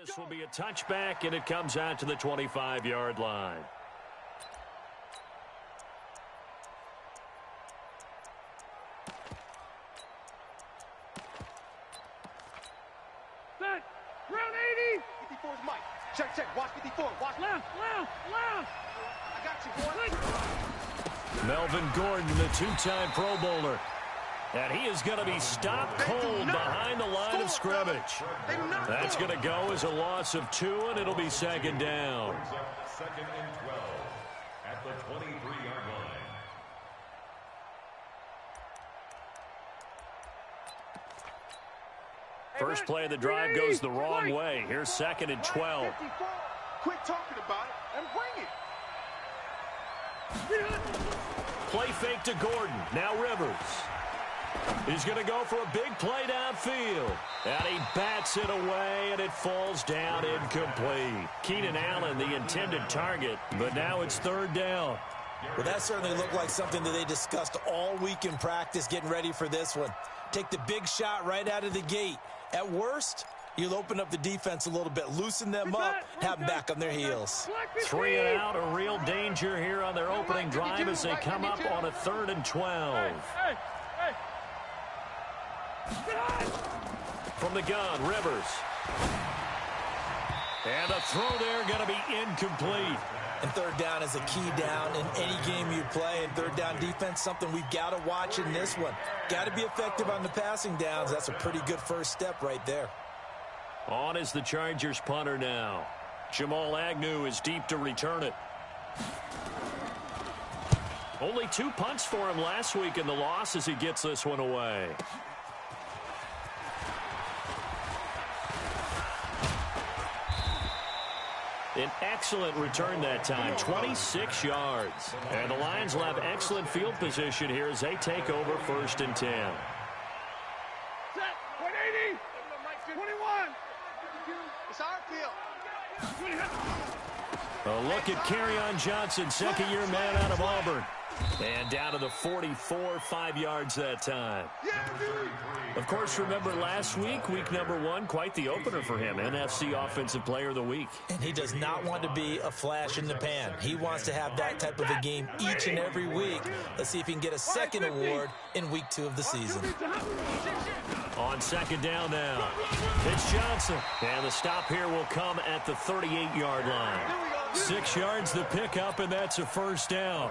This will be a touchback, and it comes out to the 25-yard line. Set. Round 80. 54 is Mike. Check, check. Watch 54. Watch. Left. I got you, boy. Melvin Gordon, the two-time Pro Bowler. And he is going to be stopped cold behind the line of scrimmage. That's going to go as a loss of 2, and it'll be second down. Second and 12 at the 23-yard line. First play of the drive goes the wrong way. Here's second and 12. Quit talking about it and bring it. Play fake to Gordon. Now Rivers. He's going to go for a big play downfield. And he bats it away, and it falls down incomplete. Keenan Allen, the intended target, but now it's third down. Well, that certainly looked like something that they discussed all week in practice, getting ready for this one. Take the big shot right out of the gate. At worst, you'll open up the defense a little bit, loosen them up, have them back on their heels. 3 and out, a real danger here on their opening drive as they come up on a 3rd and 12. From the gun, Rivers. And the throw there going to be incomplete. And third down is a key down in any game you play. And third down defense, something we've got to watch in this one. Got to be effective on the passing downs. That's a pretty good first step right there. On is the Chargers punter now. Jamal Agnew is deep to return it. Only 2 punts for him last week in the loss as he gets this one away. An excellent return that time, 26 yards. And the Lions will have excellent field position here as they take over 1st and 10. Set. 180. 21. It's our field. A look at Kerryon Johnson, second-year man out of Auburn. And down to the 44, 5 yards that time. Of course, remember last week, week number 1, quite the opener for him. NFC Offensive Player of the Week. And he does not want to be a flash in the pan. He wants to have that type of a game each and every week. Let's see if he can get a second award in week 2 of the season. On second down now, it's Johnson. And the stop here will come at the 38-yard line. 6 yards the pickup, and that's a first down.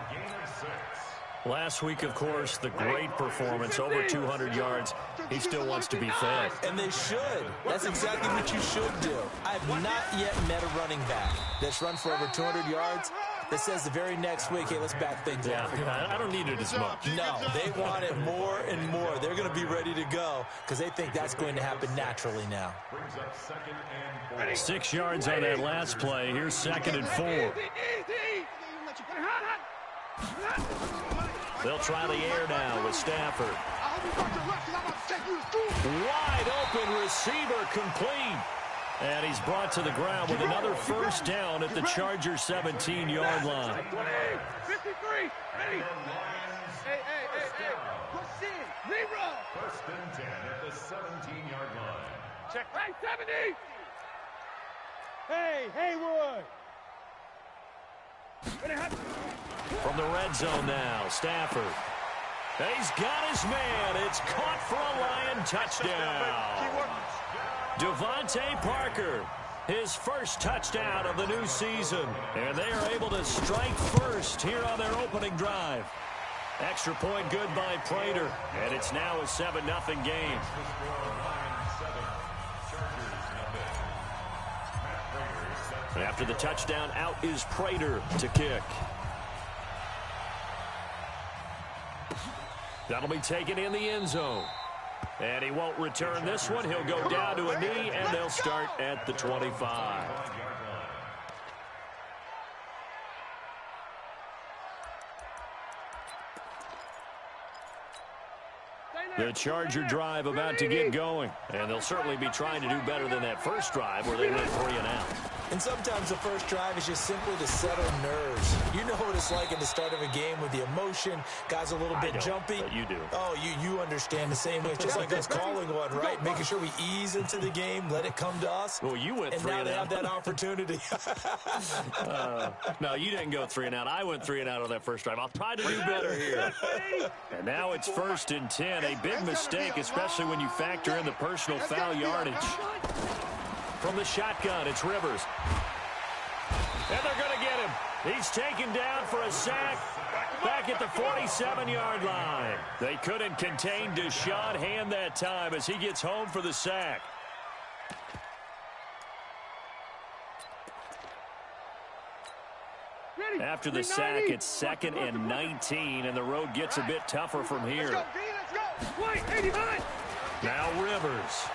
Last week, of course, the great performance, over 200 yards. He still wants to be fed. And they should. That's exactly what you should do. I have not yet met a running back that's run for over 200 yards that says the very next week, hey, let's back things up. I don't need it as much. No, they want it more and more. They're going to be ready to go because they think that's going to happen naturally now. 6 yards on that last play. Here's 2nd and 4. They'll try the air now with Stafford. Wide open receiver complete. And he's brought to the ground with another first down at the Chargers' 17-yard line. 53. Ready. Hey. What's in? Rerun. 1st and 10 at the 17-yard line. Check. Hey, 70. Hey, Haywood. From the red zone now, Stafford. He's got his man. It's caught for a Lion touchdown. Devontae Parker, his first touchdown of the new season. And they are able to strike first here on their opening drive. Extra point good by Prater. And it's now a 7-0 game. After the touchdown, out is Prater to kick. That'll be taken in the end zone. And he won't return this one. He'll go down to a knee, and they'll start at the 25. The Charger drive about to get going. And they'll certainly be trying to do better than that first drive where they went 3 and out. And sometimes the first drive is just simply to settle nerves. You know what it's like at the start of a game with the emotion. Guys a little bit jumpy. But you do. Oh, you understand the same way. It's just like us calling one, right? Making sure we ease into the game, let it come to us. Well, you went 3 and out. And now they have that opportunity. No, you didn't go 3 and out. I went 3 and out on that first drive. I'll try to do better here. And now it's 1st and 10. A big mistake, especially when you factor in the personal foul yardage. From the shotgun, it's Rivers. And they're going to get him. He's taken down for a sack back at the 47-yard line. They couldn't contain Deshaun Hand that time as he gets home for the sack. After the sack, it's 2nd and 19, and the road gets a bit tougher from here. Now Rivers.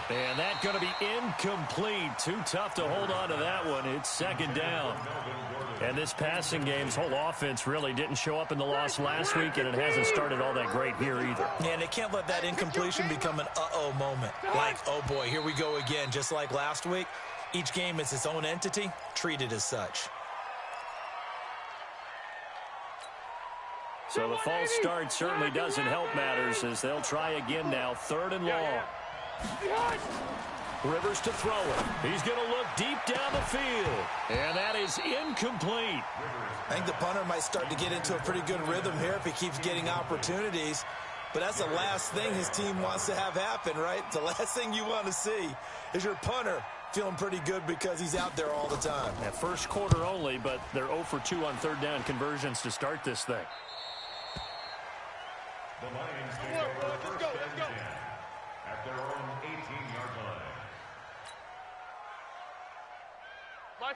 And that's going to be incomplete. Too tough to hold on to that one. It's 2nd down. And this passing game's whole offense really didn't show up in the loss last week, and it hasn't started all that great here either. And they can't let that incompletion become an uh-oh moment. Like, oh boy, here we go again, just like last week. Each game is its own entity, treated as such. So the false start certainly doesn't help matters as they'll try again now. 3rd and long. Rivers to throw it. He's going to look deep down the field. And that is incomplete. I think the punter might start to get into a pretty good rhythm here if he keeps getting opportunities. But that's the last thing his team wants to have happen, right? The last thing you want to see is your punter feeling pretty good because he's out there all the time. That first quarter only, but they're 0 for 2 on 3rd down conversions to start this thing. The Lions take over first and 10 at their own 18-yard line.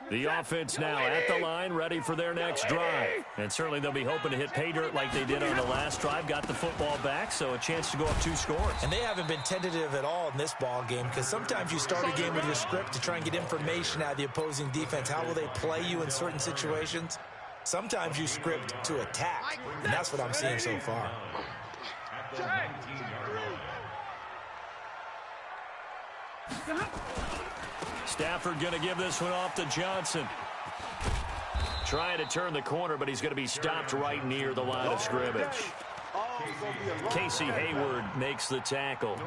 The offense now at the line, ready for their next drive. And certainly they'll be hoping to hit pay dirt like they did on the last drive. Got the football back, so a chance to go up 2 scores. And they haven't been tentative at all in this ball game because sometimes you start a game with your script to try and get information out of the opposing defense. How will they play you in certain situations? Sometimes you script to attack, and that's what I'm seeing so far. At the 19-yard line. Stafford going to give this one off to Johnson. Trying to turn the corner, but he's going to be stopped right near the line of scrimmage. Casey Hayward makes the tackle.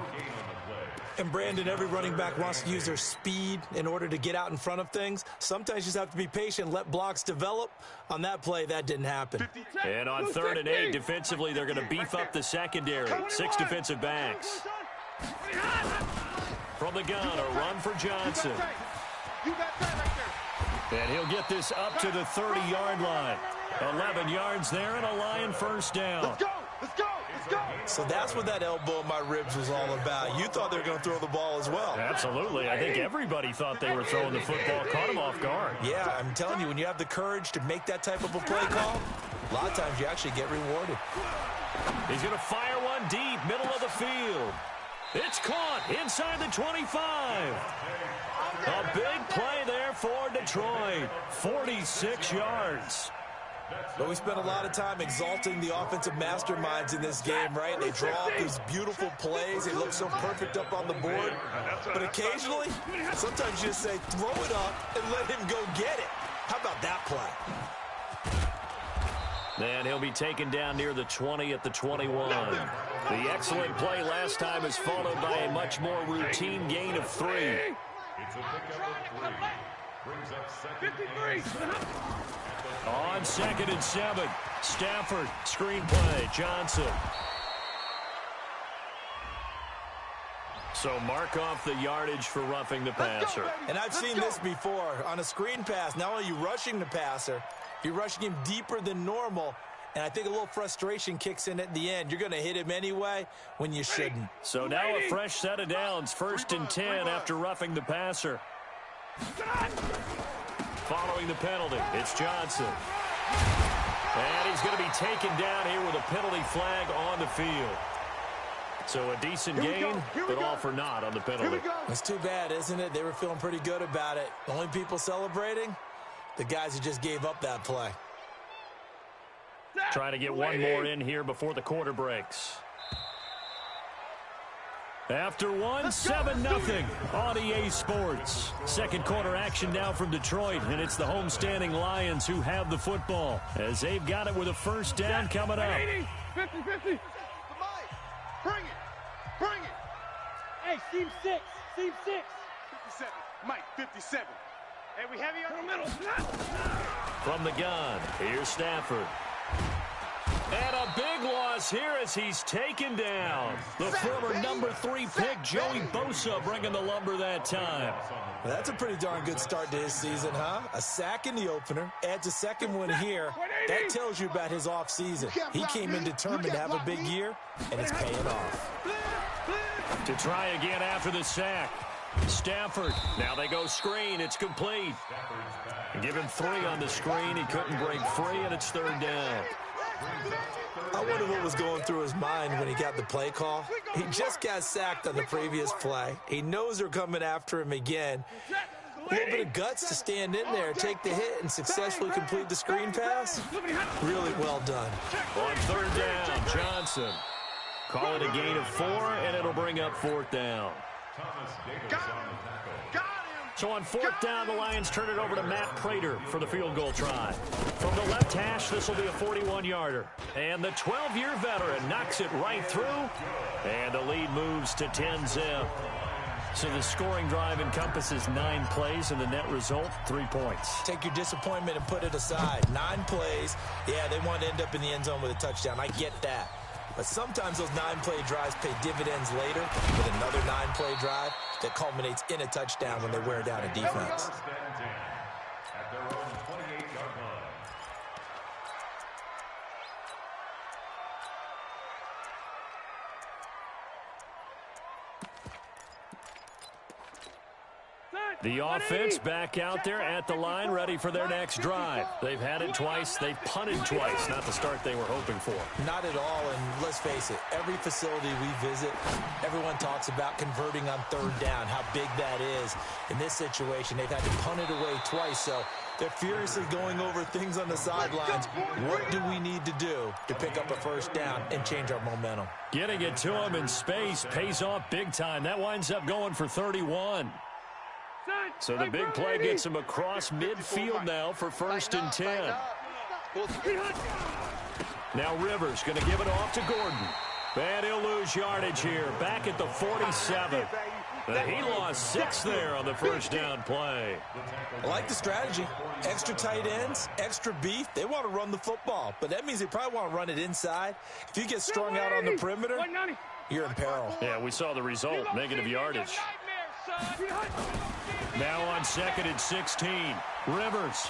And Brandon, every running back wants to use their speed in order to get out in front of things. Sometimes you just have to be patient, let blocks develop. On that play, that didn't happen. And on 3rd and 8, defensively, they're going to beef up the secondary. 6 defensive backs. From the gun, a run for Johnson. And he'll get this up to the 30-yard line. 11 yards there and a Lion first down. Let's go! Let's go! Let's go! So that's what that elbow in my ribs was all about. You thought they were going to throw the ball as well. Absolutely. I think everybody thought they were throwing the football. Caught him off guard. Yeah, I'm telling you, when you have the courage to make that type of a play call, a lot of times you actually get rewarded. He's going to fire one deep, middle of the field. It's caught inside the 25. A big play there for Detroit. 46 yards. But we spent a lot of time exalting the offensive masterminds in this game, right? They draw up these beautiful plays. They look so perfect up on the board. But occasionally, sometimes you just say, throw it up and let him go get it. How about that play? And he'll be taken down near the 20 at the 21. The excellent play last time is followed by a much more routine gain of 3. It's a pickup of 3. Brings up 2nd and 7. On 2nd and 7, Stafford, screen play, Johnson. So mark off the yardage for roughing the passer. And I've seen this before. On a screen pass, not only are you rushing the passer, you're rushing him deeper than normal. And I think a little frustration kicks in at the end. You're going to hit him anyway when you shouldn't. So now a fresh set of downs, 1st and 10 after roughing the passer. Following the penalty, it's Johnson. And he's going to be taken down here with a penalty flag on the field. So a decent gain, but all for naught on the penalty. It's too bad, isn't it? They were feeling pretty good about it. The only people celebrating, the guys who just gave up that play. Trying to get one more in here before the quarter breaks. After one, 7-0 on EA Sports. Second quarter action now from Detroit, and it's the homestanding Lions who have the football as they've got it with a first down coming up. 50-50. Bring it. Bring it. Hey, seam 6. Seam 6. 57. Mike, 57. Hey, we heavy on the middle. From the gun, here's Stafford. And a big loss here as he's taken down. The former number 3 pick, Joey Bosa, bringing the lumber that time. Well, that's a pretty darn good start to his season, huh? A sack in the opener, adds a second one here. That tells you about his offseason. He came in determined to have a big year, and it's paying off. To try again after the sack. Stafford, now they go screen, it's complete. Give him 3 on the screen, he couldn't break free, and it's third down. I wonder what was going through his mind when he got the play call. He just got sacked on the previous play. He knows they're coming after him again. A little bit of guts to stand in there, take the hit, and successfully complete the screen pass. Really well done. On third down, Johnson. Call it a gain of 4, and it'll bring up fourth down. So on fourth down, the Lions turn it over to Matt Prater for the field goal try. From the left hash, this will be a 41-yarder. And the 12-year veteran knocks it right through. And the lead moves to 10-zip. So the scoring drive encompasses 9 plays, and the net result, 3 points. Take your disappointment and put it aside. 9 plays. Yeah, they want to end up in the end zone with a touchdown. I get that. But sometimes those 9-play drives pay dividends later with another 9-play drive that culminates in a touchdown when they wear down a defense. At their own 28-yard line. The offense back out there at the line, ready for their next drive. They've had it twice. They've punted twice. Not the start they were hoping for. Not at all, and let's face it, every facility we visit, everyone talks about converting on third down, how big that is. In this situation, they've had to punt it away twice, so they're furiously going over things on the sidelines. What do we need to do to pick up a first down and change our momentum? Getting it to him in space pays off big time. That winds up going for 31. So the big play gets him across midfield now for first and 10. Now Rivers going to give it off to Gordon. And he'll lose yardage here. Back at the 47. He lost 6 there on the first down play. I like the strategy. Extra tight ends, extra beef. They want to run the football, but that means they probably want to run it inside. If you get strung out on the perimeter, you're in peril. Yeah, we saw the result, negative yardage. Now on second and 16, Rivers.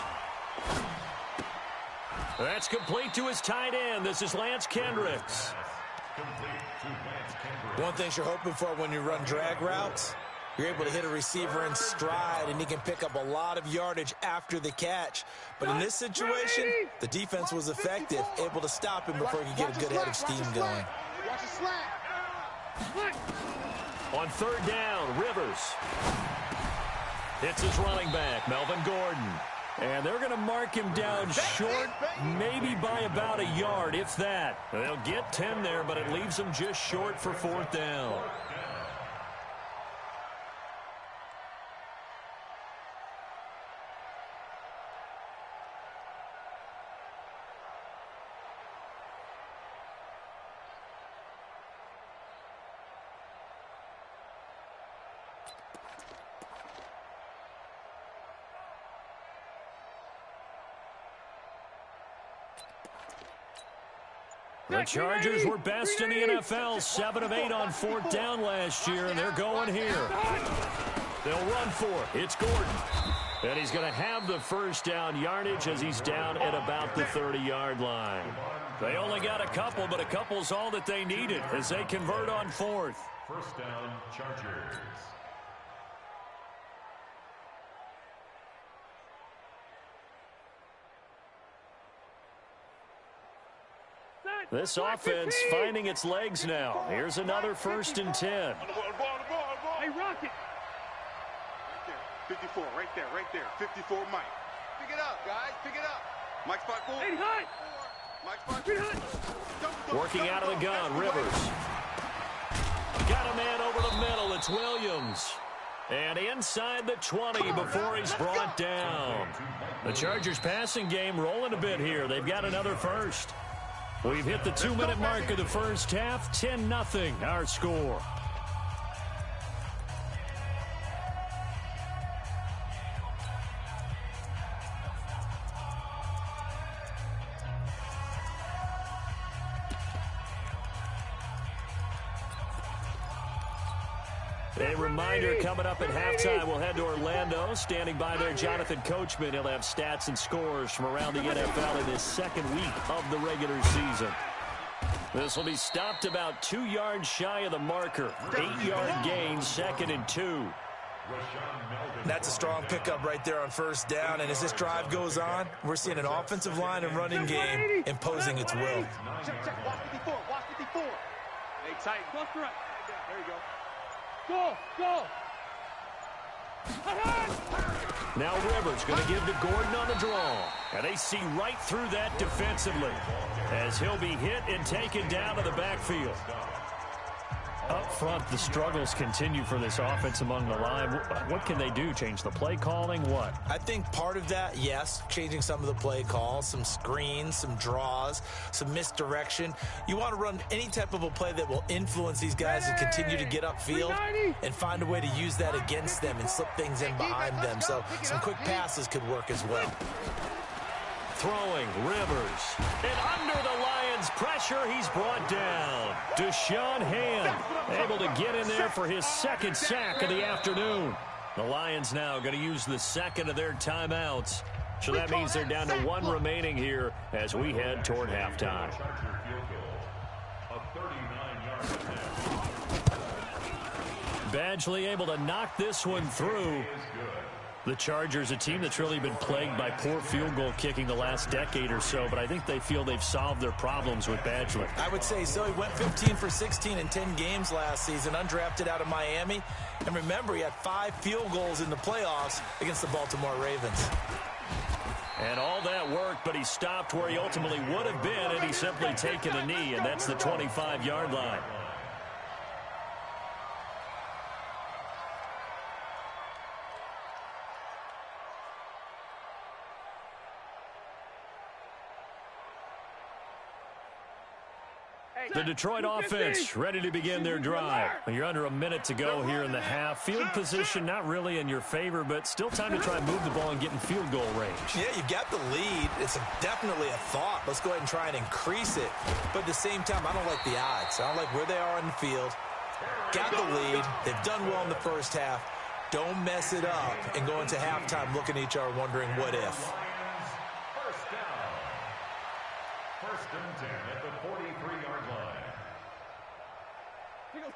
That's complete to his tight end. This is Lance Kendricks. One thing you're hoping for when you run drag routes, you're able to hit a receiver in stride, and he can pick up a lot of yardage after the catch. But in this situation, the defense was effective, able to stop him before he could get a good head of steam going. On third down, Rivers. Hits his running back, Melvin Gordon. And they're going to mark him down short, maybe by about a yard, if that. They'll get 10 there, but it leaves them just short for fourth down. The Chargers were best in the NFL, 7 of 8 on fourth down last year, and they're going here. They'll run for it. It's Gordon. And he's going to have the first down yardage as he's down at about the 30-yard line. They only got a couple, but a couple's all that they needed as they convert on fourth. First down, Chargers. This offense finding its legs now. Here's another first and 10. Hey, Rocket. 54, right there. 54, Mike. Pick it up, guys. Pick it up. Mike spot 4. Hey, hot. Mike spot 3. Working out of the gun, Rivers. got a man over the middle. It's Williams. And inside the 20 before he's brought down. The Chargers passing game rolling a bit here. They've got another first. We've hit the 2-minute mark of the first half. 10-0 our score. A reminder, coming up at halftime, we'll head to Orlando. Standing by there, Jonathan Coachman. He'll have stats and scores from around the NFL in this second week of the regular season. This will be stopped about 2 yards shy of the marker. 8-yard gain, 2nd and 2. That's a strong pickup right there on first down. And as this drive goes on, we're seeing an offensive line and running game imposing its will. Check. Watch 54. Watch 54. Hey, tight. Cluster up. There you go. Go! Now Rivers going to give to Gordon on the draw. And they see right through that defensively as he'll be hit and taken down to the backfield. Up front, the struggles continue for this offense among the line. What can they do? Change the play calling? What? I think part of that, yes, changing some of the play calls, some screens, some draws, some misdirection. You want to run any type of a play that will influence these guys and continue to get upfield and find a way to use that against them and slip things in behind them. So some quick passes could work as well. Throwing, Rivers. And under the Lions' pressure, he's brought down. Deshaun Hand able to get in there for his second sack of the afternoon. The Lions now going to use the second of their timeouts. So that means they're down to 1 remaining here as we head toward halftime. Apxllo able to knock this one through. The Chargers, a team that's really been plagued by poor field goal kicking the last decade or so, but I think they feel they've solved their problems with Apxllo. I would say so. He went 15 for 16 in 10 games last season, undrafted out of Miami. And remember, he had 5 field goals in the playoffs against the Baltimore Ravens. And all that worked, but he stopped where he ultimately would have been had he simply taken a knee, and that's the 25-yard line. The Detroit offense ready to begin their drive. You're under a minute to go here in the half. Field position not really in your favor, but still time to try and move the ball and get in field goal range. Yeah, you've got the lead. It's definitely a thought. Let's go ahead and try and increase it. But at the same time, I don't like the odds. I don't like where they are in the field. Got the lead. They've done well in the first half. Don't mess it up and go into halftime looking at each other wondering what if. First down. First and 10 at the 43-yard line.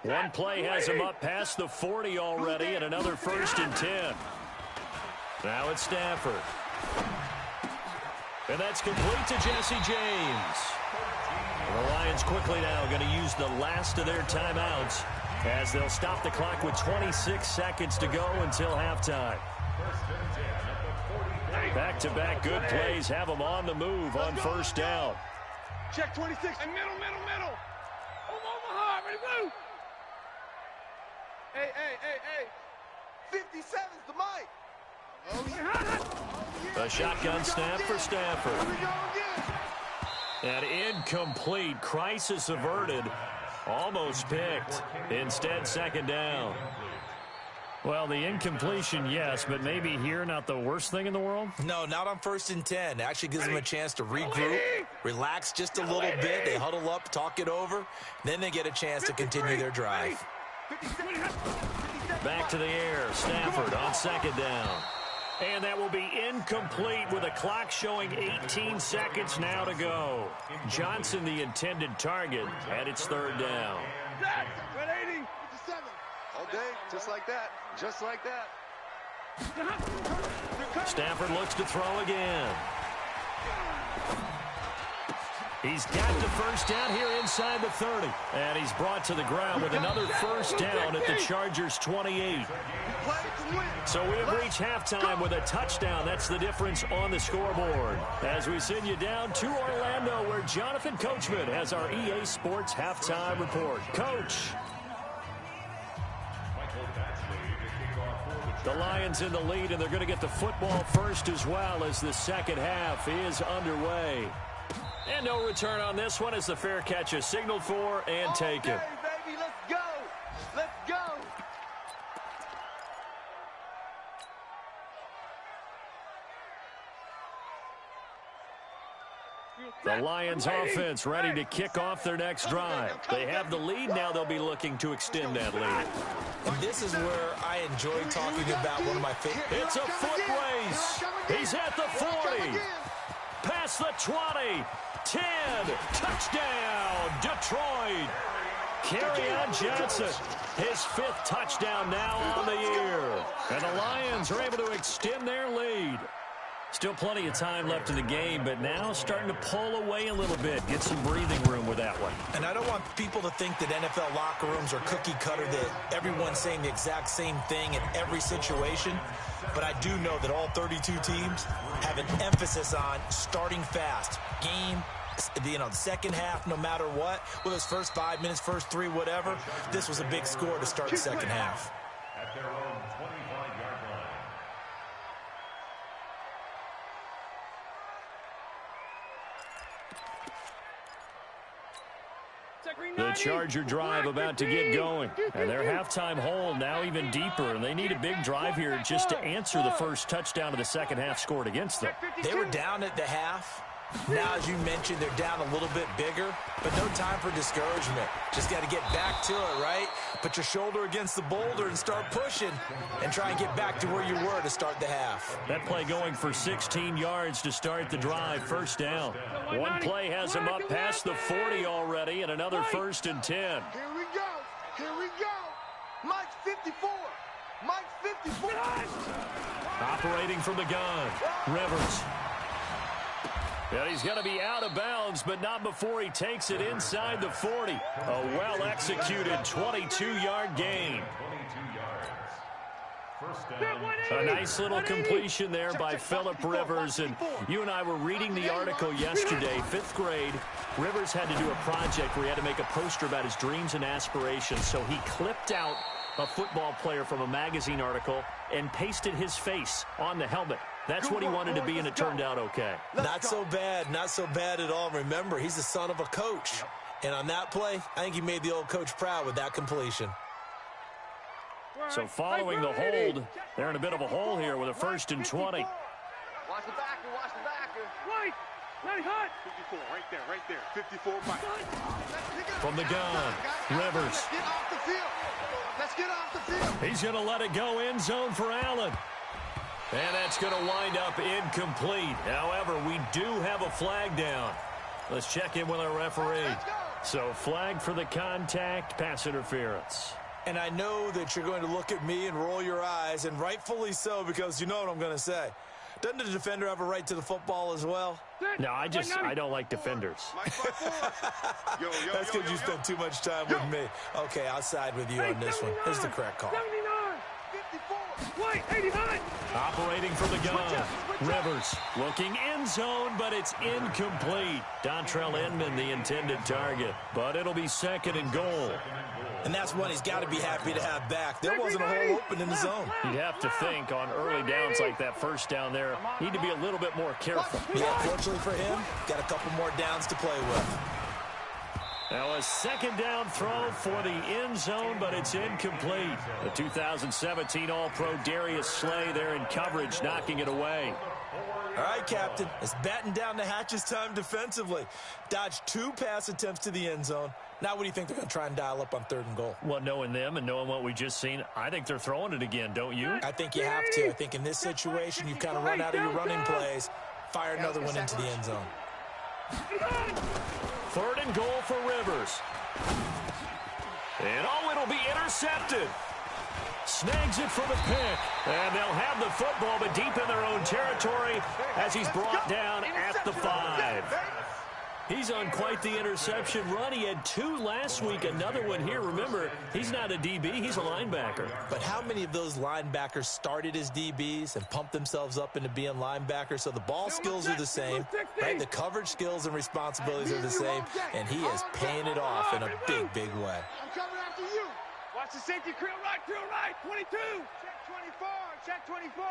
One play has him up past the 40 already, and another 1st and 10. Now it's Stafford. And that's complete to Jesse James. The Lions quickly now going to use the last of their timeouts as they'll stop the clock with 26 seconds to go until halftime. Back-to-back good plays have them on the move on first down. Check 26. And middle. Omaha, ready, move. Hey. 57's the mic. A shotgun snap for Stafford. And incomplete. Crisis averted. Almost picked. Instead, second down. Well, the incompletion, yes, but maybe here not the worst thing in the world? No, not on 1st and 10. It actually gives them a chance to regroup, relax just a little bit. They huddle up, talk it over. Then they get a chance to continue their drive. Back to the air. Stafford on second down. And that will be incomplete with a clock showing 18 seconds now to go. Johnson, the intended target, at its third down. 180. 57. All day, just like that. Stafford looks to throw again. He's got the first down here inside the 30. And he's brought to the ground with another first down at the Chargers' 28. So we have reached halftime with a touchdown. That's the difference on the scoreboard. As we send you down to Orlando, where Jonathan Coachman has our EA Sports halftime report. Coach. The Lions in the lead, and they're going to get the football first as well as the second half is underway. And no return on this one as the fair catch is signaled for and taken. Okay, baby, let's go. Let's go. The Lions offense ready to kick off their next drive. They have the lead. Now they'll be looking to extend that lead. And this is where I enjoy talking about one of my favorite. It's a foot race. He's at the 40. Past the 20. 10. Touchdown, Detroit. Kerryon Johnson, his 5th touchdown now on the year. And the Lions are able to extend their lead. Still plenty of time left in the game, but now starting to pull away a little bit. Get some breathing room with that one. And I don't want people to think that NFL locker rooms are cookie cutter, that everyone's saying the exact same thing in every situation. But I do know that all 32 teams have an emphasis on starting fast. Game, the second half, no matter what, whether it's first 5 minutes, first 3, whatever, this was a big score to start the second half. At their own 25-yard line. The Charger drive about to get going. And their halftime hole now even deeper. And they need a big drive here just to answer the first touchdown of the second half scored against them. They were down at the half. Now, as you mentioned, they're down a little bit bigger, but no time for discouragement. Just got to get back to it, right? Put your shoulder against the boulder and start pushing and try and get back to where you were to start the half. That play going for 16 yards to start the drive, first down. One play has him up past the 40 already, and another 1st and 10. Here we go. Here we go. Mike's 54. Mike's 54. Operating from the gun, Rivers. And he's going to be out of bounds, but not before he takes it inside the 40. A well-executed 22-yard gain. 22 yards. First down. A nice little completion there by Phillip Rivers. And you and I were reading the article yesterday, 5th grade. Rivers had to do a project where he had to make a poster about his dreams and aspirations. So he clipped out a football player from a magazine article and pasted his face on the helmet. That's what he wanted to be, and it turned out okay. Not so bad. Not so bad at all. Remember, he's the son of a coach. And on that play, I think he made the old coach proud with that completion. So following the hold, they're in a bit of a hole here with a 1st and 20. Watch the backer. Watch the backer. Right. Not hot. 54, right there, right there. 54, Mike. From the gun, Rivers. Let's get off the field. Let's get off the field. He's going to let it go end zone for Allen. And that's going to wind up incomplete. However, we do have a flag down. Let's check in with our referee. So flag for the contact, pass interference. And I know that you're going to look at me and roll your eyes, and rightfully so, because you know what I'm going to say. Doesn't the defender have a right to the football as well? No, I don't like defenders. That's because you spent too much time with me. Okay, I'll side with you on this one. Here's the correct call. 79. 54. White, 89. Operating from the gun, Rivers looking end zone, but it's incomplete. Dontrell Inman, the intended target, but it'll be 2nd and goal. And that's one he's got to be happy to have back. There wasn't a hole open in the zone. You'd have to think on early downs like that first down there, need to be a little bit more careful. Yeah, fortunately for him, got a couple more downs to play with. Now a 2nd down throw for the end zone, but it's incomplete. The 2017 All-Pro Darius Slay there in coverage, knocking it away. All right, Captain, it's batten down the hatches time defensively. Dodged 2 pass attempts to the end zone. Now what do you think they're going to try and dial up on 3rd and goal? Well, knowing them and knowing what we just seen, I think they're throwing it again, don't you? I think you have to. I think in this situation, you kind of run out of your running plays, fire another one into the end zone. 3rd and goal for Rivers. And it'll be intercepted. Snags it for the pick. And they'll have the football, but deep in their own territory as he's brought down at the 5. He's on quite the interception run. He had 2 last week, another one here. Remember, he's not a DB, he's a linebacker. But how many of those linebackers started as DBs and pumped themselves up into being linebackers? So the ball skills are the same, right? The coverage skills and responsibilities are the same, and he is paying it off in a big, big way. I'm coming after you. Watch the safety. Drill right, 22. Check 24.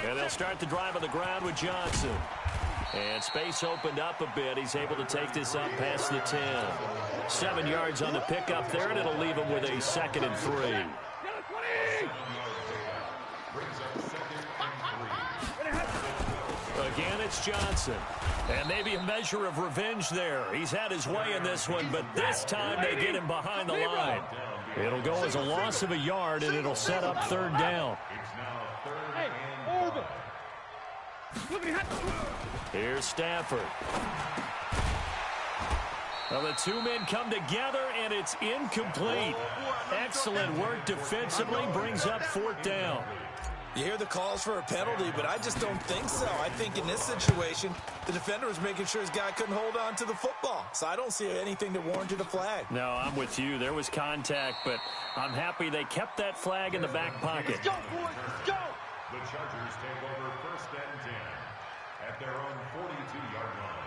And they'll start the drive on the ground with Johnson. And space opened up a bit. He's able to take this up past the 10. 7 yards on the pickup there, and it'll leave him with a 2nd and 3. Again, it's Johnson. And maybe a measure of revenge there. He's had his way in this one, but this time they get him behind the line. It'll go as a loss of a yard, and it'll set up 3rd down. Here's Stafford. Well, the two men come together, and it's incomplete. Excellent work defensively, brings up 4th down. You hear the calls for a penalty, but I just don't think so. I think in this situation, the defender was making sure his guy couldn't hold on to the football. So I don't see anything that warranted a flag. No, I'm with you. There was contact, but I'm happy they kept that flag in the back pocket. Let's go, boys. Let's go. The Chargers take over 1st and 10 at their own 42-yard line.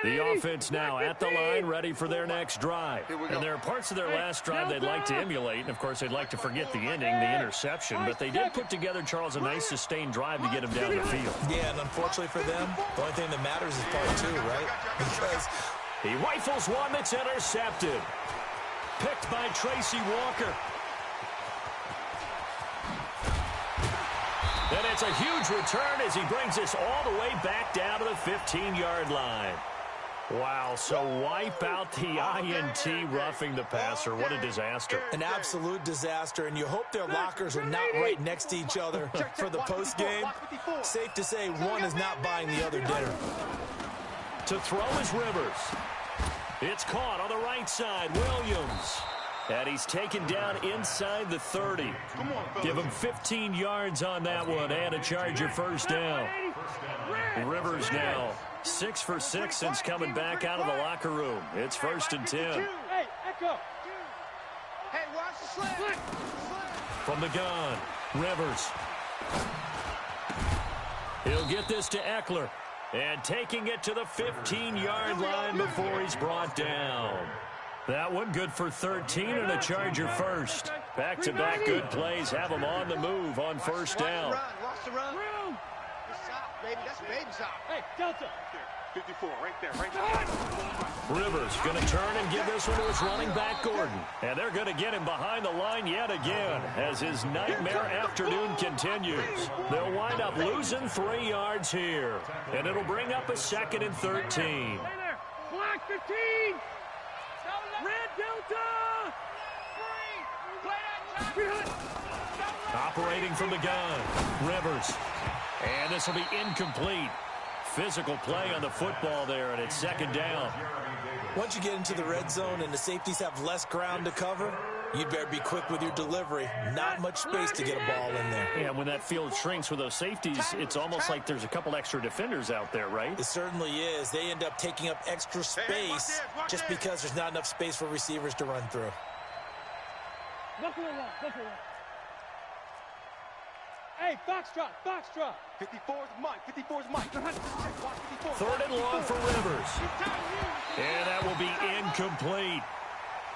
The offense now at the line, ready for their next drive. And there are parts of their last drive they'd like to emulate. And, of course, they'd like to forget the ending, the interception. But they did put together, Charles, a nice sustained drive to get him down the field. Yeah, and unfortunately for them, the only thing that matters is part 2, right? Because he rifles one that's intercepted. Picked by Tracy Walker. And it's a huge return as he brings us all the way back down to the 15-yard line. Wow, so wipe out the INT roughing the passer. What a disaster. An absolute disaster, and you hope their lockers are not right next to each other for the postgame. Safe to say one is not buying the other dinner. To throw is Rivers. It's caught on the right side, Williams. And he's taken down inside the 30. Give him 15 yards on that one and a Charger 1st down. Rivers now 6 for 6 since coming back out of the locker room. It's 1st and 10. Hey, Echo. Hey, watch the slant. From the gun, Rivers. He'll get this to Apxllo. And taking it to the 15-yard line before he's brought down. That one good for 13 and a Charger 1st. Back-to-back good plays have them on the move on 1st down. Watch the run. Baby, that's baby shot. Hey, Delta. 54, right there. Rivers going to turn and give this one to his running back, Gordon. And they're going to get him behind the line yet again as his nightmare afternoon continues. They'll wind up losing 3 yards here. And it'll bring up a 2nd and 13. Black 15. Red Delta. Operating from the gun, Rivers. And this will be incomplete. Physical play on the football there, and it's 2nd down. Once you get into the red zone and the safeties have less ground to cover, you'd better be quick with your delivery. Not much space to get a ball in there. Yeah, when that field shrinks with those safeties, it's almost like there's a couple extra defenders out there, right? It certainly is. They end up taking up extra space just because there's not enough space for receivers to run through. Hey, Foxtrot. 54's Mike. 54's Mike. 3rd and long for Rivers. And that will be incomplete.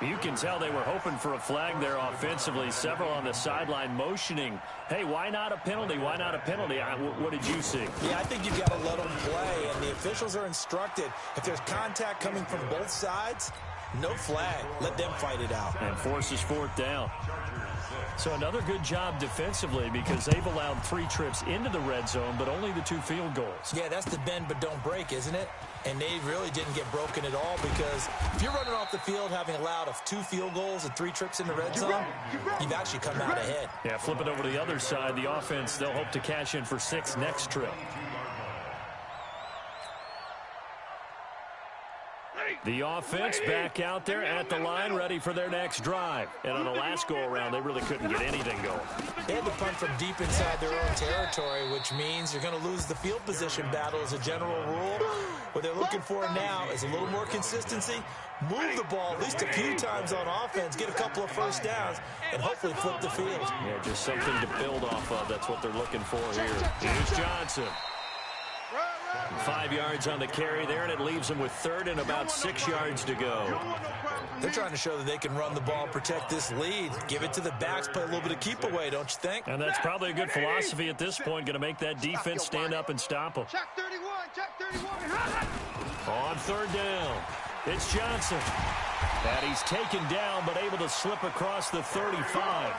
You can tell they were hoping for a flag there offensively. Several on the sideline motioning. Hey, why not a penalty? Why not a penalty? What did you see? Yeah, I think you've got to let them play, and the officials are instructed. If there's contact coming from both sides, no flag. Let them fight it out. And forces 4th down. So another good job defensively because they've allowed 3 trips into the red zone, but only the 2 field goals. Yeah, that's the bend but don't break, isn't it? And they really didn't get broken at all because if you're running off the field having allowed 2 field goals and 3 trips in the red zone, you've actually come out ahead. Yeah, flip it over to the other side. The offense, they'll hope to cash in for 6 next trip. The offense back out there at the line, ready for their next drive. And on the last go-around, they really couldn't get anything going. They had to punt from deep inside their own territory, which means you're going to lose the field position battle as a general rule. What they're looking for now is a little more consistency, move the ball at least a few times on offense, get a couple of 1st downs, and hopefully flip the field. Yeah, just something to build off of. That's what they're looking for here. Here's Johnson. 5 yards on the carry there, and it leaves them with 3rd and about 6 yards to go. They're trying to show that they can run the ball, protect this lead. Give it to the backs, play a little bit of keep away, don't you think? And that's probably a good philosophy at this point, going to make that defense stand up and stop them. Check 31, check 31. On 3rd down, it's Johnson. And he's taken down, but able to slip across the 35.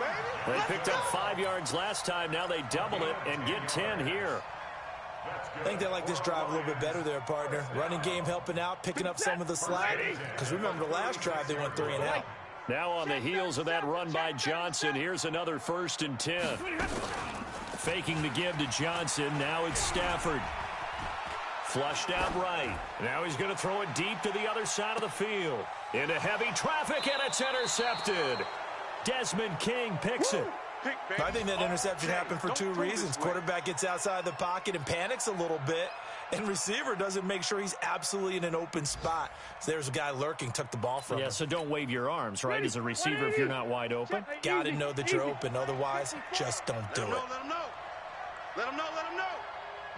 They picked up 5 yards last time. Now they double it and get 10 here. I think they like this drive a little bit better there, partner. Running game helping out, picking up some of the slack. Because remember, the last drive they went 3 and out. Now on the heels of that run by Johnson, here's another 1st and 10. Faking the give to Johnson. Now it's Stafford. Flushed out right. Now he's going to throw it deep to the other side of the field. Into heavy traffic, and it's intercepted. Desmond King picks it. I think that interception happened for 2 reasons. Quarterback gets outside the pocket and panics a little bit, and receiver doesn't make sure he's absolutely in an open spot. So there's a guy lurking, took the ball from him. Yeah, so don't wave your arms, right, as a receiver if you're not wide open. Got to know that you're open. Otherwise, just don't do it. Let him know. Let him know. Let him know.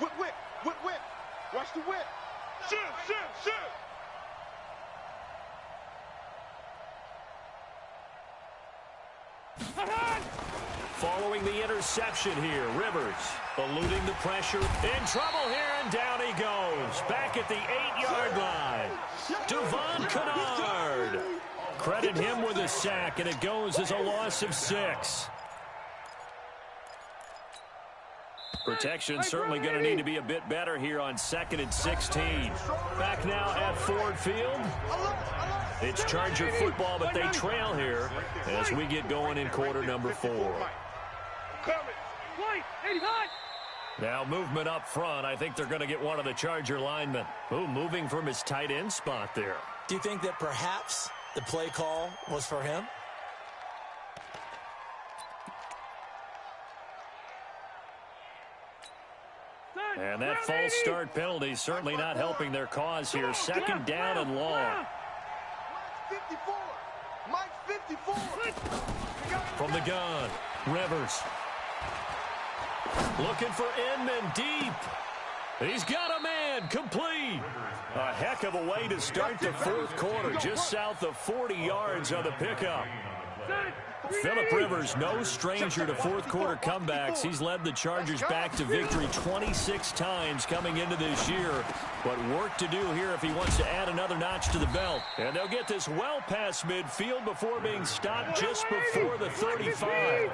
Whip, whip, whip, whip. Watch the whip. Shoot, shoot, shoot. Following the interception here, Rivers eluding the pressure. In trouble here, and down he goes. Back at the 8-yard line. Devon Kennard. Credit him with a sack, and it goes as a loss of 6. Protection certainly going to need to be a bit better here on 2nd and 16. Back now at Ford Field. It's Charger football, but they trail here as we get going in quarter number 4. Now movement up front. I think they're going to get one of the Charger linemen. Ooh, moving from his tight end spot there. Do you think that perhaps the play call was for him? And that false start penalty certainly not helping their cause here. 2nd down and long. 54. Mike 54. From the gun, Rivers. Looking for Inman deep. He's got a man, complete. A heck of a way to start the 4th quarter, just south of 40 yards on the pickup. Phillip Rivers, no stranger to 4th quarter comebacks. He's led the Chargers back to victory 26 times coming into this year. But work to do here if he wants to add another notch to the belt. And they'll get this well past midfield before being stopped just before the 35.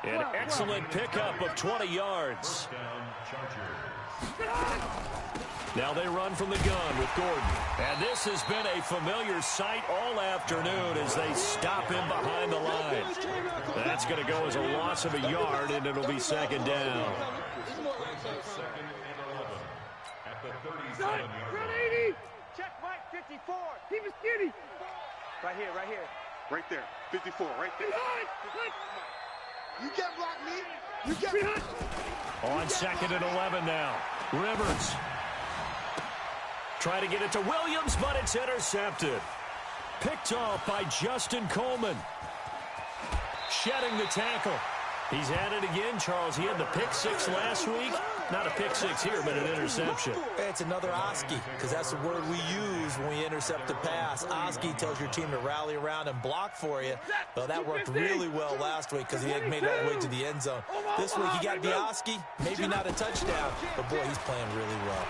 An excellent pickup of 20 yards. Now they run from the gun with Gordon. And this has been a familiar sight all afternoon as they stop him behind the line. That's going to go as a loss of a yard, and it'll be 2nd down. Check Mike 54. Keep it skinny. Right here, right here. Right there. 54, right there. You can't block me. You can't. On 2nd and 11 now. Rivers. Try to get it to Williams, but it's intercepted. Picked off by Justin Coleman. Shedding the tackle. He's at it again, Charles. He had the pick 6 last week. Not a pick 6 here, but an interception. It's another Oski, because that's the word we use when we intercept a pass. Oski tells your team to rally around and block for you. Well, that worked really well last week because he had made it all the way to the end zone. This week he got the Oski, maybe not a touchdown, but boy, he's playing really well.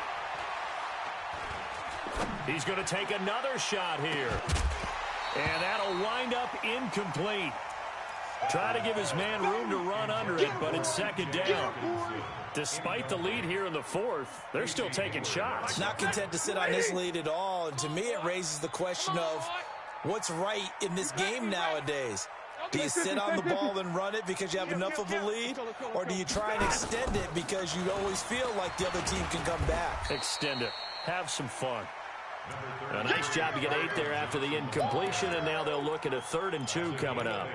He's going to take another shot here. And that'll wind up incomplete. Try to give his man room to run under it, but it's 2nd down. Despite the lead here in the 4th, they're still taking shots. Not content to sit on this lead at all, and to me it raises the question of what's right in this game nowadays. Do you sit on the ball and run it because you have enough of a lead, or do you try and extend it because you always feel like the other team can come back? Extend it. Have some fun. A nice job to get 8 there after the incompletion, and now they'll look at a 3rd and 2 coming up.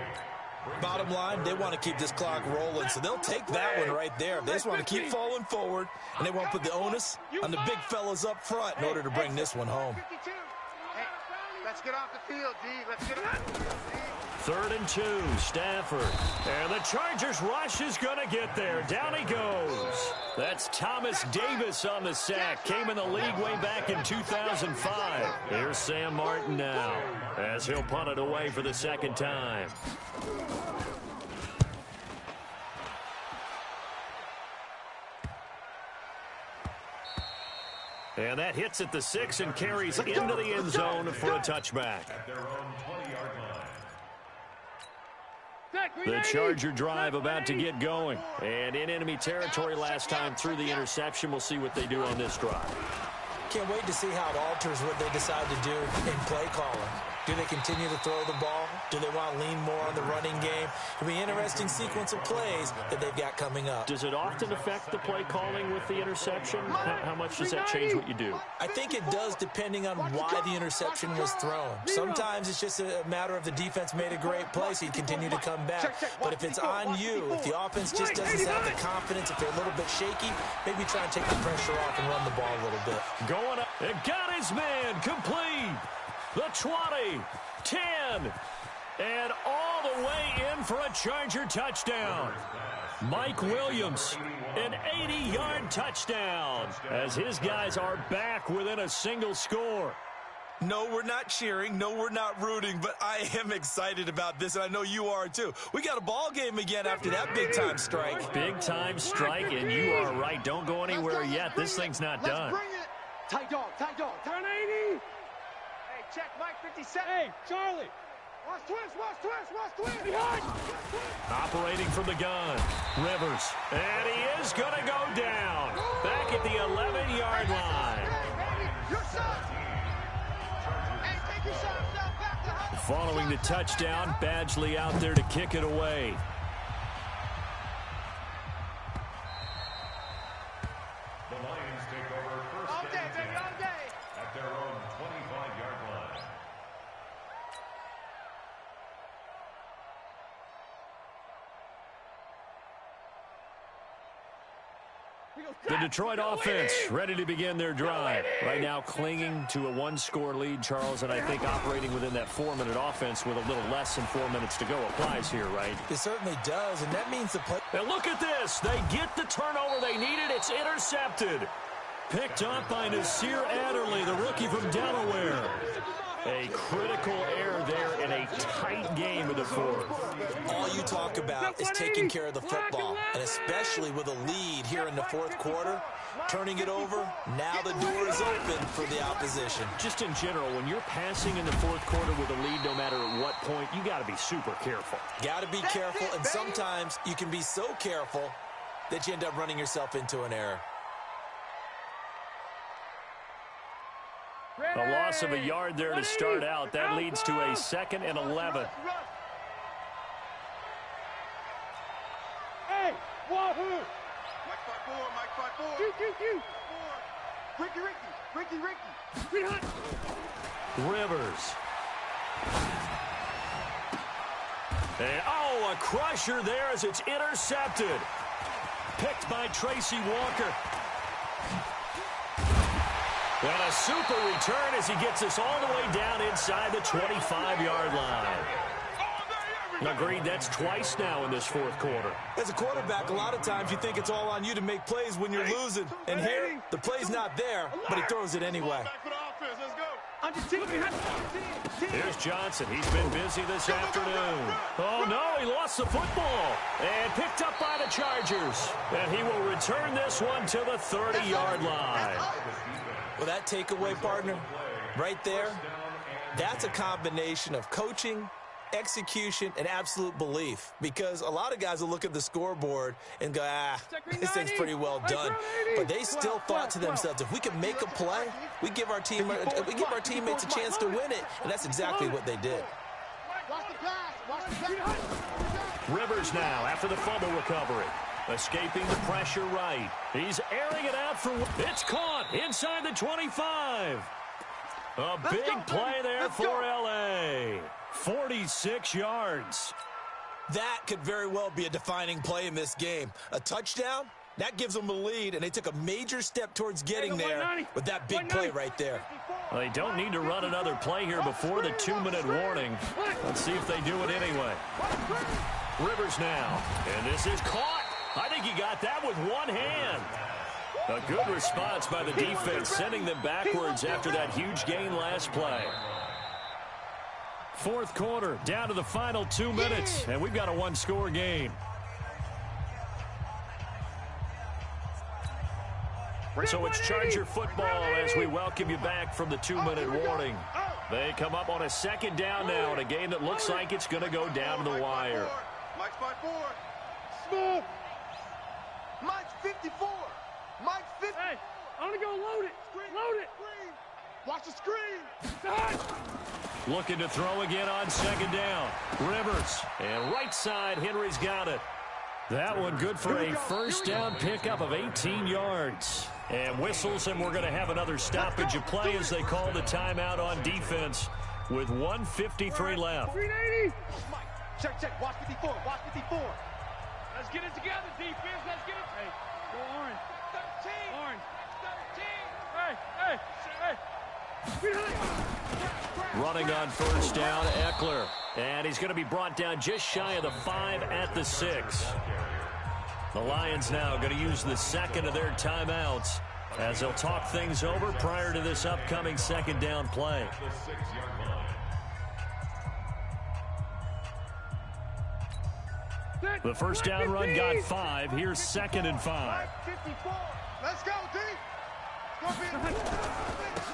Bottom line, they want to keep this clock rolling, so they'll take that one right there. They just want to keep falling forward, and they want to put the onus on the big fellas up front in order to bring this one home. Hey, let's get off the field, D. Let's get off the field, D. 3rd and 2, Stafford. And the Chargers rush is going to get there. Down he goes. That's Thomas Davis on the sack. Came in the league way back in 2005. Here's Sam Martin now as he'll punt it away for the 2nd time. And that hits at the 6 and carries into the end zone for a touchback. The Charger drive about to get going. And in enemy territory last time through the interception. We'll see what they do on this drive. Can't wait to see how it alters what they decide to do in play calling. Do they continue to throw the ball? Do they want to lean more on the running game? It'll be an interesting sequence of plays that they've got coming up. Does it often affect the play calling with the interception? How much does that change what you do? I think it does depending on why the interception was thrown. Sometimes it's just a matter of the defense made a great play, so you continue to come back. But if it's on you, if the offense just doesn't have the confidence, if they're a little bit shaky, maybe try and take the pressure off and run the ball a little bit. Going up. It got his man complete. The 20, 10, and all the way in for a Charger touchdown. Mike Williams, an 80-yard touchdown, as his guys are back within a single score. No, we're not cheering. No, we're not rooting, but I am excited about this, and I know you are too. We got a ball game again after that big-time strike. Big-time strike, and you are right. Don't go anywhere yet. This thing's not done. Tight dog, turn 80. Check, Mike, 57. Hey, Charlie. Watch twist. Behind. Operating from the gun. Rivers. And he is going to go down. Back at the 11-yard line. Following the touchdown, Badgley out there to kick it away. The Lions take over first and 10 at their own 25-yard line. The Detroit offense ready to begin their drive. Right now clinging to a 1-score lead, Charles, and I think operating within that 4-minute offense with a little less than 4 minutes to go applies here, right? It certainly does, and that means the play. And look at this. They get the turnover they needed. It's intercepted. Picked up by Nasir Adderley, the rookie from Delaware. A critical error there in a tight game of the 4th. All you talk about is taking care of the football, and especially with a lead here in the 4th quarter, turning it over, now the door is open for the opposition. Just in general, when you're passing in the 4th quarter with a lead, no matter at what point, you got to be super careful. Got to be careful, and sometimes you can be so careful that you end up running yourself into an error. A loss of a yard there to start out. That leads to a 2nd and 11. Hey, Wahoo! Mike 5-4. Q. Ricky. Rivers. And, a crusher there as it's intercepted. Picked by Tracy Walker. And a super return as he gets us all the way down inside the 25-yard line. Agreed, that's twice now in this 4th quarter. As a quarterback, a lot of times you think it's all on you to make plays when you're losing. And here, the play's not there, but he throws it anyway. Here's Johnson. He's been busy this afternoon. Oh, no, he lost the football. And picked up by the Chargers. And he will return this one to the 30-yard line. Well, that takeaway, partner, right there, that's a combination of coaching, execution, and absolute belief. Because a lot of guys will look at the scoreboard and go, this thing's pretty well done. But they still thought to themselves, if we can make a play, we give our teammates a chance to win it. And that's exactly what they did. Rivers now after the fumble recovery. Escaping the pressure right. He's airing it out for... It's caught inside the 25. A big play there for L.A. 46 yards. That could very well be a defining play in this game. A touchdown That gives them a lead, and they took a major step towards getting there with that big play right there. Well, they don't need to run another play here before the 2-minute warning. Let's see if they do it anyway. Rivers now, and this is caught. I think he got that with one hand. A good response by the defense, sending them backwards after that huge gain last play. Fourth quarter, down to the final 2 minutes, and we've got a one-score game. So it's Charger football as we welcome you back from the 2-minute warning. They come up on a second down now in a game that looks like it's going to go down to the wire. Mike's by 4. Smooth. Mike's 54. Mike's 50. Hey, I'm going to go load it. Load it. Watch the screen. Looking to throw again on second down. Rivers. And right side, Henry's got it. That one good for a first down pickup of 18 yards. And whistles, and we're going to have another stoppage of play as they call the timeout on defense with 1:53 left. 380. Check. Watch 54. Watch 54. Let's get it together, defense. Let's get it. Hey, go orange. 13. Orange. 13. Hey. Running on first down, Apxllo. And he's going to be brought down just shy of the 5 at the 6. The Lions now going to use the second of their timeouts as they'll talk things over prior to this upcoming second down play. The first down run got 5. Here's 2nd and 5. Let's go, D.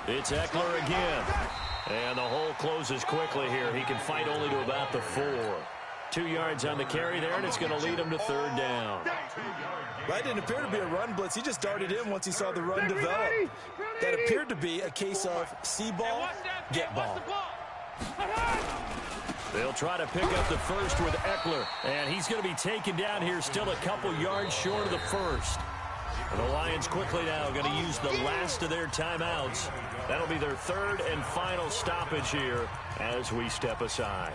It's Apxllo again. And the hole closes quickly here. He can fight only to about the 4. 2 yards on the carry there, and it's going to lead him to third down. That didn't appear to be a run blitz. He just darted in once he saw the run develop. That appeared to be a case of see ball, get ball. They'll try to pick up the first with Apxllo, and he's going to be taken down here still a couple yards short of the first. And the Lions quickly now going to use the last of their timeouts. That'll be their third and final stoppage here as we step aside.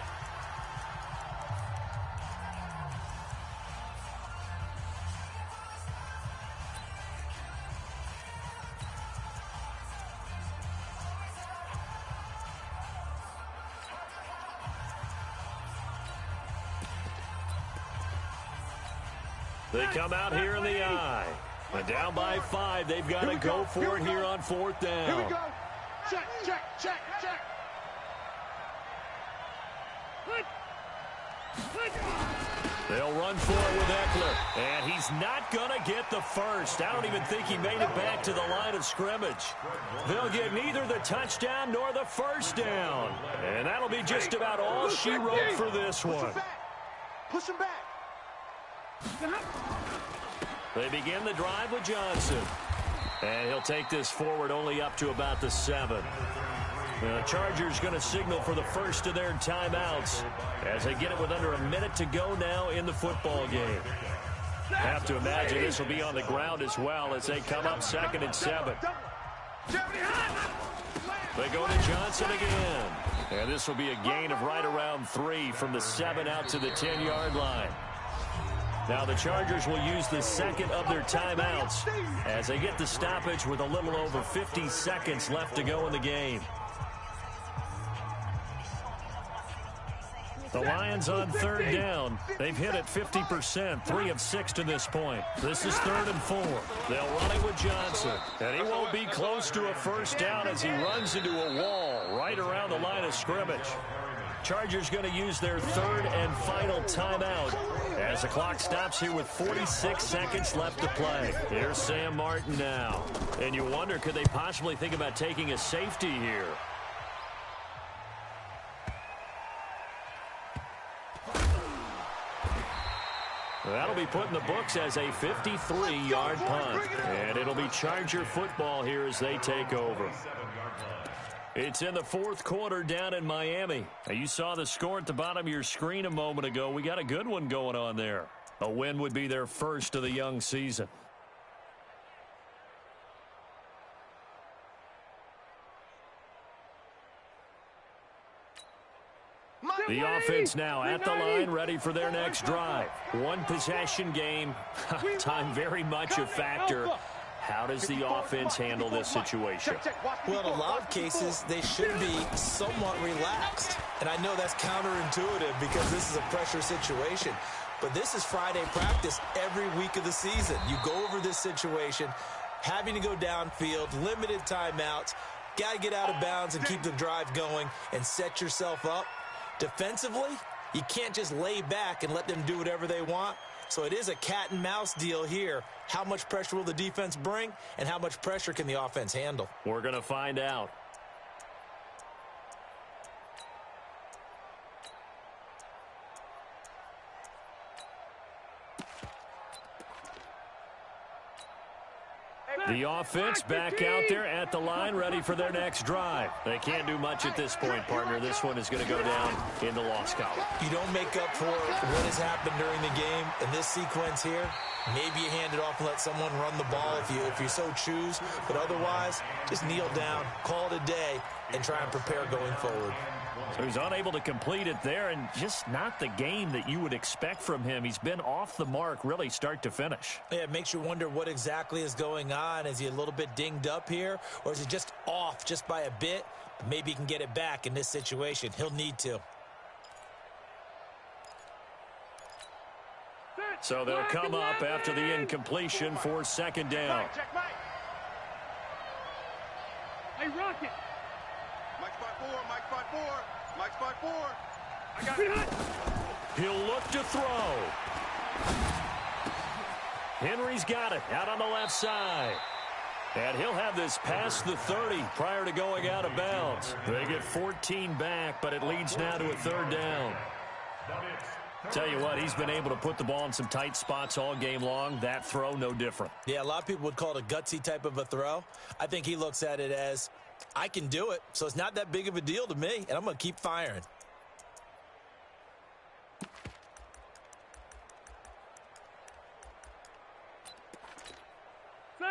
They come out here in the eye. And down by 5, they've got to go for it here on fourth down. Here we go. Check. They'll run for it with Apxllo. And he's not going to get the first. I don't even think he made it back to the line of scrimmage. They'll get neither the touchdown nor the first down. And that'll be just about all she wrote for this one. Push him back. They begin the drive with Johnson. And he'll take this forward only up to about the 7. The Chargers going to signal for the first of their timeouts as they get it with under a minute to go now in the football game. Have to imagine this will be on the ground as well as they come up 2nd and 7. They go to Johnson again. And this will be a gain of right around 3 from the 7 out to the 10-yard line. Now the Chargers will use the second of their timeouts as they get the stoppage with a little over 50 seconds left to go in the game. The Lions on third down. They've hit it 50%, 3 of 6 to this point. This is 3rd and 4. They'll run it with Johnson. And he won't be close to a first down as he runs into a wall right around the line of scrimmage. Chargers going to use their third and final timeout as the clock stops here with 46 seconds left to play. Here's Sam Martin now. And you wonder, could they possibly think about taking a safety here? That'll be put in the books as a 53-yard punt. And it'll be Charger football here as they take over. It's in the fourth quarter down in Miami. Now, you saw the score at the bottom of your screen a moment ago. We got a good one going on there. A win would be their first of the young season. The offense now at the line, ready for their next drive. One possession game. Time very much a factor. How does the offense handle this situation? Well, in a lot of cases, they should be somewhat relaxed. And I know that's counterintuitive because this is a pressure situation. But this is Friday practice every week of the season. You go over this situation, having to go downfield, limited timeouts, got to get out of bounds and keep the drive going and set yourself up. Defensively, you can't just lay back and let them do whatever they want. So it is a cat and mouse deal here. How much pressure will the defense bring, and how much pressure can the offense handle? We're going to find out. The offense back out there at the line, ready for their next drive. They can't do much at this point, partner. This one is going to go down in the loss column. You don't make up for what has happened during the game in this sequence here. Maybe you hand it off and let someone run the ball if you so choose. But otherwise, just kneel down, call it a day, and try and prepare going forward. So he's unable to complete it there, and just not the game that you would expect from him. He's been off the mark really start to finish. Yeah, it makes you wonder what exactly is going on. Is he a little bit dinged up here, or is he just off just by a bit? Maybe he can get it back in this situation. He'll need to. So they'll come up after the incompletion for second down. Hey, Rocket. Mike spot 4, Mike spot 4, Mike spot 4. I got it. He'll look to throw. Henry's got it out on the left side. And he'll have this past the 30 prior to going out of bounds. They get 14 back, but it leads now to a third down. Tell you what, he's been able to put the ball in some tight spots all game long. That throw, no different. Yeah, a lot of people would call it a gutsy type of a throw. I think he looks at it as, I can do it, so it's not that big of a deal to me, and I'm going to keep firing.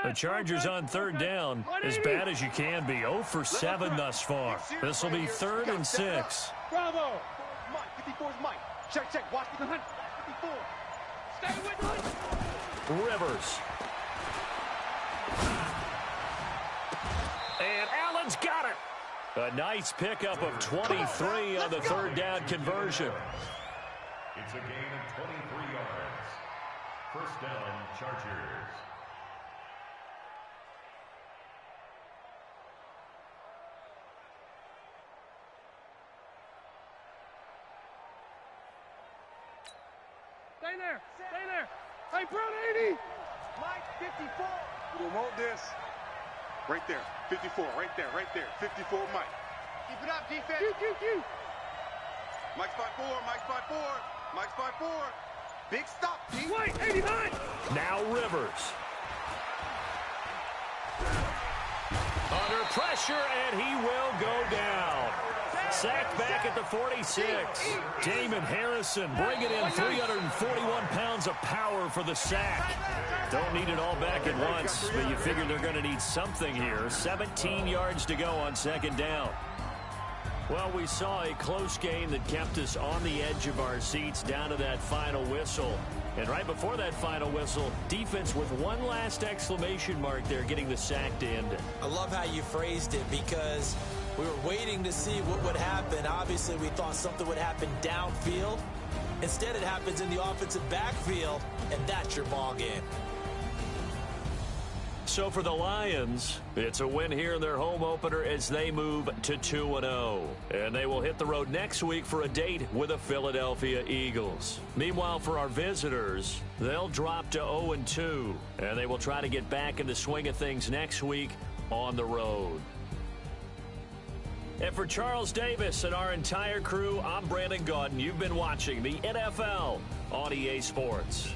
The Chargers on third down, as bad as you can be. 0 for 7 thus far. This will be 3rd and 6. Bravo. Mike, 54 is Mike. Check, watch the hunt. 54. Stay with me. Rivers. And Allen's got it. A nice pickup of 23 on the third down conversion. It's a gain of 23 yards. First down, Chargers. Stay there. Stay there. Hey, Brown 80. Mike, 54. We want this. Right there, 54, right there, 54, Mike. Keep it up, defense. Q. Mike spot 4, Mike spot 4, Mike spot 4. Big stop, D. White, 89. Now Rivers. Under pressure, and he will go down. Sacked back at the 46. Damon Harrison bringing in 341 pounds of power for the sack. Don't need it all back at once, but you figure they're going to need something here. 17 yards to go on second down. Well, we saw a close game that kept us on the edge of our seats down to that final whistle. And right before that final whistle, defense with one last exclamation mark there, getting the sack to end it. I love how you phrased it because we were waiting to see what would happen. Obviously, we thought something would happen downfield. Instead, it happens in the offensive backfield, and that's your ball game. So for the Lions, it's a win here in their home opener as they move to 2-0. And they will hit the road next week for a date with the Philadelphia Eagles. Meanwhile, for our visitors, they'll drop to 0-2. And they will try to get back in the swing of things next week on the road. And for Charles Davis and our entire crew, I'm Brandon Gaudin. You've been watching the NFL on EA Sports.